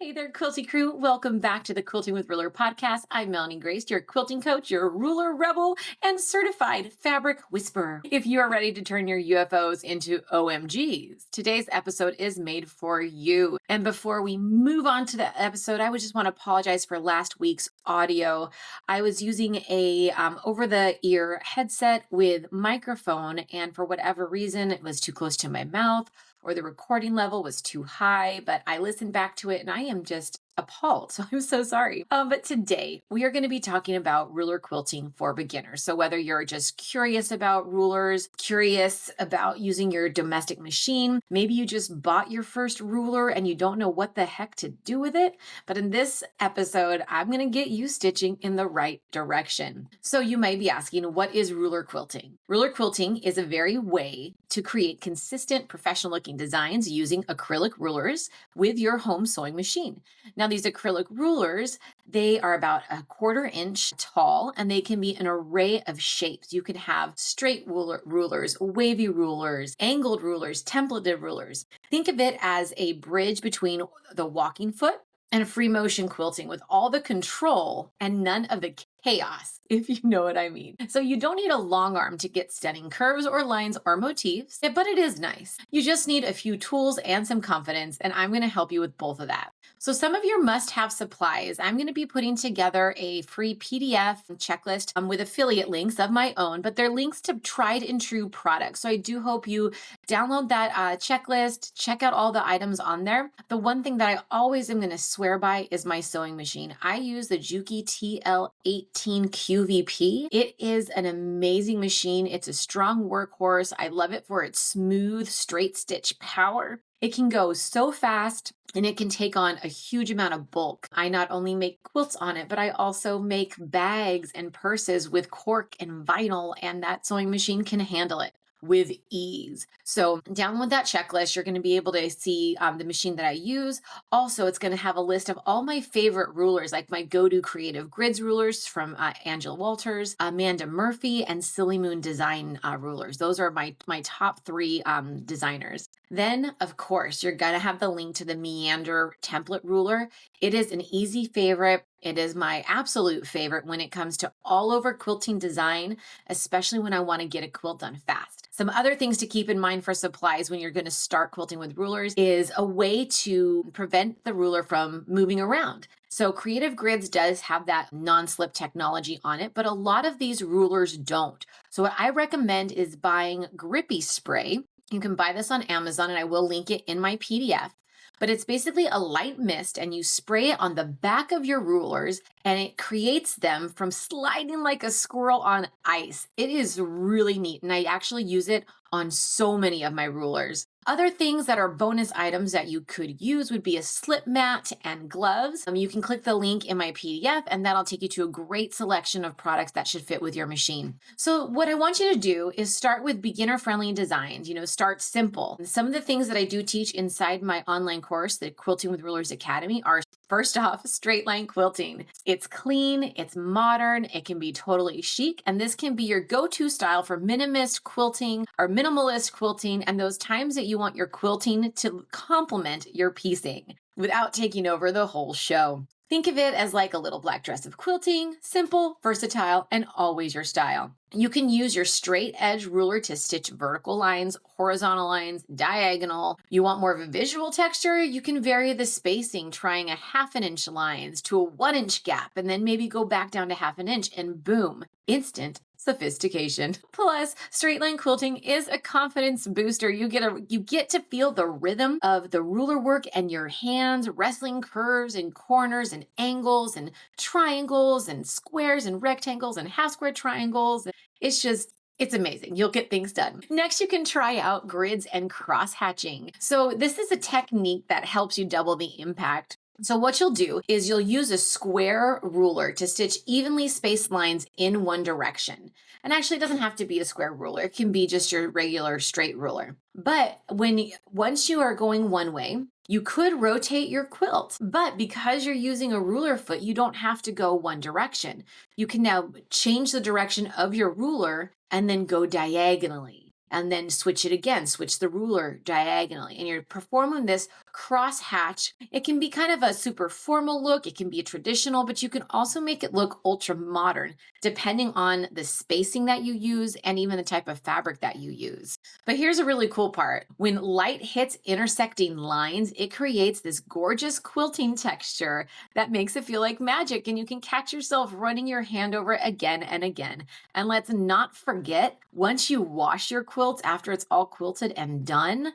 Hey there, quilty crew. Welcome back to the Quilting with Ruler podcast. I'm Melanie Grace, your quilting coach, your ruler rebel, and certified fabric whisperer. If you are ready to turn your UFOs into OMGs, today's episode is made for you. And before we move on to the episode, I would just want to apologize for last week's audio. I was using a over-the-ear headset with microphone, and for whatever reason, it was too close to my mouth, or the recording level was too high, but I listened back to it and I am just appalled. So I'm so sorry. But today we are going to be talking about ruler quilting for beginners. So whether you're just curious about rulers, curious about using your domestic machine, maybe you just bought your first ruler and you don't know what the heck to do with it. But in this episode, I'm going to get you stitching in the right direction. So you might be asking, what is ruler quilting? Ruler quilting is a very way to create consistent professional looking designs using acrylic rulers with your home sewing machine. Now, these acrylic rulers, they are about 1/4 inch tall and they can be an array of shapes. You can have straight rulers, wavy rulers, angled rulers, templated rulers. Think of it as a bridge between the walking foot and free motion quilting with all the control and none of the chaos, if you know what I mean. So you don't need a long arm to get stunning curves or lines or motifs, but it is nice. You just need a few tools and some confidence, and I'm going to help you with both of that. So some of your must-have supplies, I'm going to be putting together a free PDF checklist with affiliate links of my own, but they're links to tried and true products. So I do hope you download that checklist, check out all the items on there. The one thing that I always am going to swear by is my sewing machine. I use the Juki TL18 QVP. It is an amazing machine. It's a strong workhorse. I love it for its smooth, straight stitch power. It can go so fast and it can take on a huge amount of bulk. I not only make quilts on it, but I also make bags and purses with cork and vinyl, and that sewing machine can handle it with ease. So download that checklist. You're going to be able to see the machine that I use. Also, it's going to have a list of all my favorite rulers, like my go-to creative grids rulers from Angela Walters, Amanda Murphy, and Silly Moon Design rulers. Those are my top three designers. Then, of course, you're going to have the link to the Meander template ruler. It is an easy favorite. It is my absolute favorite when it comes to all over quilting design, especially when I want to get a quilt done fast. Some other things to keep in mind for supplies when you're going to start quilting with rulers is a way to prevent the ruler from moving around. So Creative Grids does have that non-slip technology on it, but a lot of these rulers don't. So what I recommend is buying Grippy Spray. You can buy this on Amazon and I will link it in my PDF. But it's basically a light mist and you spray it on the back of your rulers and it creates them from sliding like a squirrel on ice. It is really neat and I actually use it on so many of my rulers. Other things that are bonus items that you could use would be a slip mat and gloves. You can click the link in my PDF and that'll take you to a great selection of products that should fit with your machine. So what I want you to do is start with beginner-friendly designs, start simple. And some of the things that I do teach inside my online course, the Quilting with Rulers Academy, are first off, straight line quilting. It's clean, it's modern, it can be totally chic, and this can be your go-to style for minimalist quilting or minimalist quilting and those times that you want your quilting to complement your piecing without taking over the whole show. Think of it as like a little black dress of quilting, simple, versatile, and always your style. You can use your straight edge ruler to stitch vertical lines, horizontal lines, diagonal. You want more of a visual texture? You can vary the spacing, trying a 1/2 inch lines to a 1 inch gap, and then maybe go back down to 1/2 inch and boom, instant sophistication. Plus, straight line quilting is a confidence booster. You get to feel the rhythm of the ruler work and your hands wrestling curves and corners and angles and triangles and squares and rectangles and half square triangles. It's amazing. You'll get things done. Next, you can try out grids and crosshatching. So this is a technique that helps you double the impact. So what you'll do is you'll use a square ruler to stitch evenly spaced lines in one direction. And actually, it doesn't have to be a square ruler. It can be just your regular straight ruler. But once you are going one way, you could rotate your quilt. But because you're using a ruler foot, you don't have to go one direction. You can now change the direction of your ruler and then go diagonally. and then switch it again, switch the ruler diagonally. And you're performing this crosshatch. It can be kind of a super formal look. It can be a traditional, but you can also make it look ultra modern, depending on the spacing that you use and even the type of fabric that you use. But here's a really cool part. When light hits intersecting lines, it creates this gorgeous quilting texture that makes it feel like magic, and you can catch yourself running your hand over it again and again. And let's not forget, once you wash your quilts after it's all quilted and done,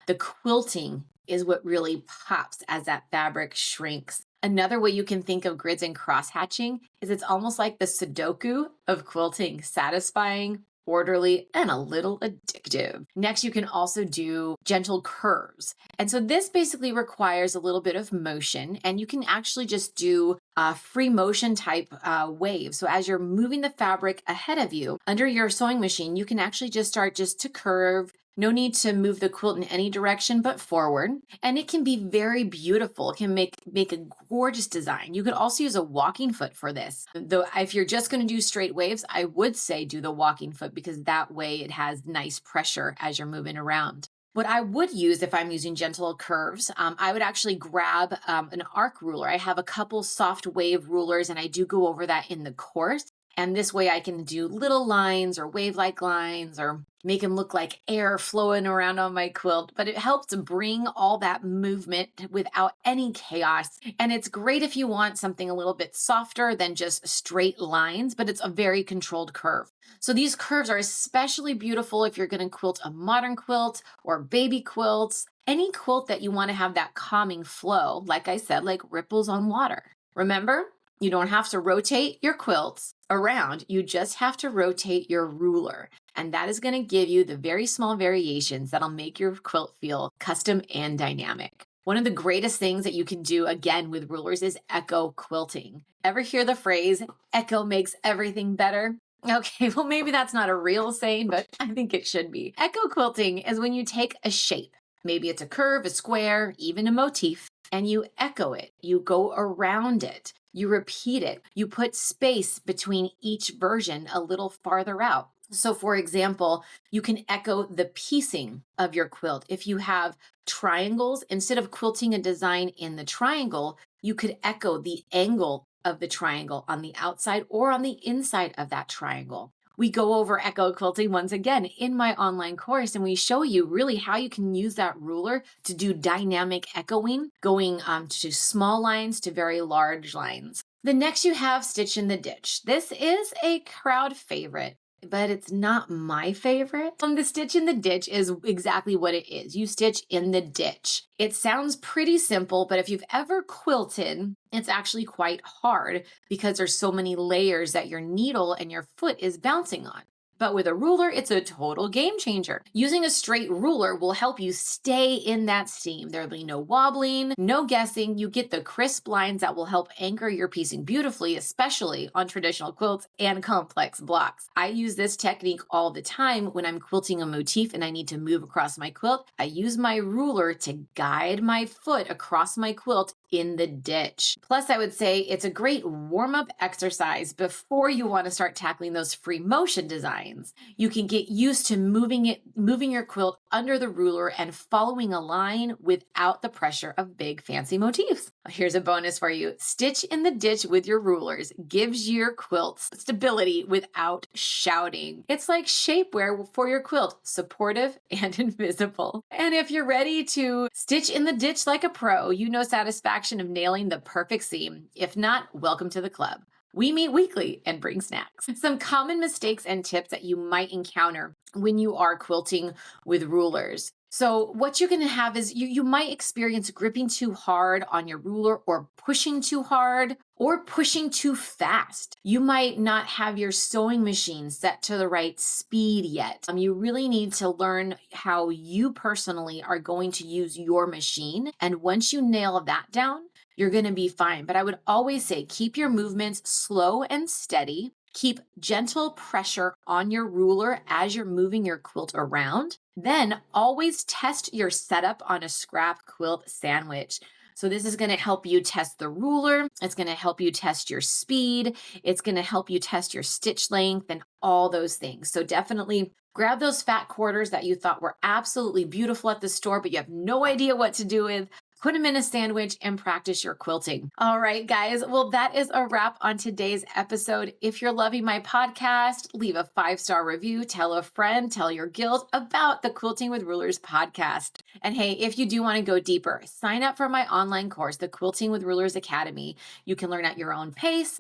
the quilting is what really pops as that fabric shrinks. Another way you can think of grids and crosshatching is it's almost like the Sudoku of quilting, satisfying, orderly, and a little addictive. Next, you can also do gentle curves. And so this basically requires a little bit of motion, and you can actually just do a free motion type wave. So as you're moving the fabric ahead of you under your sewing machine, you can actually just start just to curve. No need to move the quilt in any direction but forward. And it can be very beautiful. It can make a gorgeous design. You could also use a walking foot for this. Though if you're just going to do straight waves, I would say do the walking foot, because that way it has nice pressure as you're moving around. What I would use if I'm using gentle curves, I would actually grab an arc ruler. I have a couple soft wave rulers, and I do go over that in the course. And this way I can do little lines or wave-like lines or make them look like air flowing around on my quilt. But it helps to bring all that movement without any chaos. And it's great if you want something a little bit softer than just straight lines, but it's a very controlled curve. So these curves are especially beautiful if you're going to quilt a modern quilt or baby quilts, any quilt that you want to have that calming flow, like I said, like ripples on water. Remember, you don't have to rotate your quilts around. You just have to rotate your ruler. And that is going to give you the very small variations that'll make your quilt feel custom and dynamic. One of the greatest things that you can do, again, with rulers is echo quilting. Ever hear the phrase, echo makes everything better? Okay, well, maybe that's not a real saying, but I think it should be. Echo quilting is when you take a shape. Maybe it's a curve, a square, even a motif, and you echo it. You go around it. You repeat it. You put space between each version a little farther out. So for example, you can echo the piecing of your quilt. If you have triangles, instead of quilting a design in the triangle, you could echo the angle of the triangle on the outside or on the inside of that triangle. We go over echo quilting once again in my online course, and we show you really how you can use that ruler to do dynamic echoing, going to small lines to very large lines. The next you have stitch in the ditch. This is a crowd favorite, but it's not my favorite. The stitch in the ditch is exactly what it is. You stitch in the ditch. It sounds pretty simple, but if you've ever quilted, it's actually quite hard because there's so many layers that your needle and your foot is bouncing on. But with a ruler, it's a total game changer. Using a straight ruler will help you stay in that seam. There'll be no wobbling, no guessing. You get the crisp lines that will help anchor your piecing beautifully, especially on traditional quilts and complex blocks. I use this technique all the time when I'm quilting a motif and I need to move across my quilt. I use my ruler to guide my foot across my quilt in the ditch. Plus, I would say it's a great warm-up exercise before you want to start tackling those free motion designs. You can get used to moving your quilt under the ruler and following a line without the pressure of big fancy motifs. Here's a bonus for you. Stitch in the ditch with your rulers gives your quilts stability without shouting. It's like shapewear for your quilt, supportive and invisible. And if you're ready to stitch in the ditch like a pro, you know satisfaction of nailing the perfect seam. If not, welcome to the club. We meet weekly and bring snacks. Some common mistakes and tips that you might encounter when you are quilting with rulers. So what you're going to have is you might experience gripping too hard on your ruler, or pushing too hard, or pushing too fast. You might not have your sewing machine set to the right speed yet. You really need to learn how you personally are going to use your machine. And once you nail that down, you're going to be fine. But I would always say keep your movements slow and steady. Keep gentle pressure on your ruler as you're moving your quilt around. Then always test your setup on a scrap quilt sandwich. So this is going to help you test the ruler. It's going to help you test your speed. It's going to help you test your stitch length and all those things. So definitely Grab those fat quarters that you thought were absolutely beautiful at the store, but you have no idea what to do with. Put them in a sandwich and practice your quilting. All right, guys. Well, that is a wrap on today's episode. If you're loving my podcast, leave a 5-star review, tell a friend, tell your guild about the Quilting with Rulers podcast. And hey, if you do want to go deeper, sign up for my online course, the Quilting with Rulers Academy. You can learn at your own pace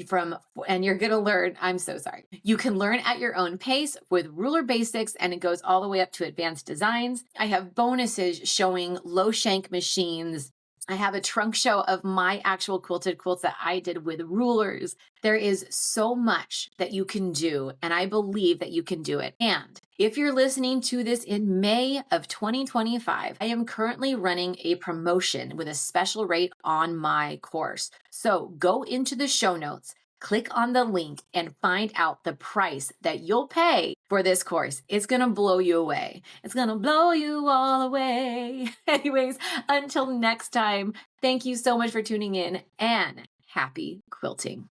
and you're going to learn, I'm so sorry. You can learn at your own pace with ruler basics, and it goes all the way up to advanced designs. I have bonuses showing low shank machines. I have a trunk show of my actual quilted quilts that I did with rulers. There is so much that you can do, and I believe that you can do it. And if you're listening to this in May of 2025, I am currently running a promotion with a special rate on my course. So go into the show notes, click on the link, and find out the price that you'll pay for this course. It's going to blow you away. It's going to blow you all away. Anyways, until next time, thank you so much for tuning in, and happy quilting.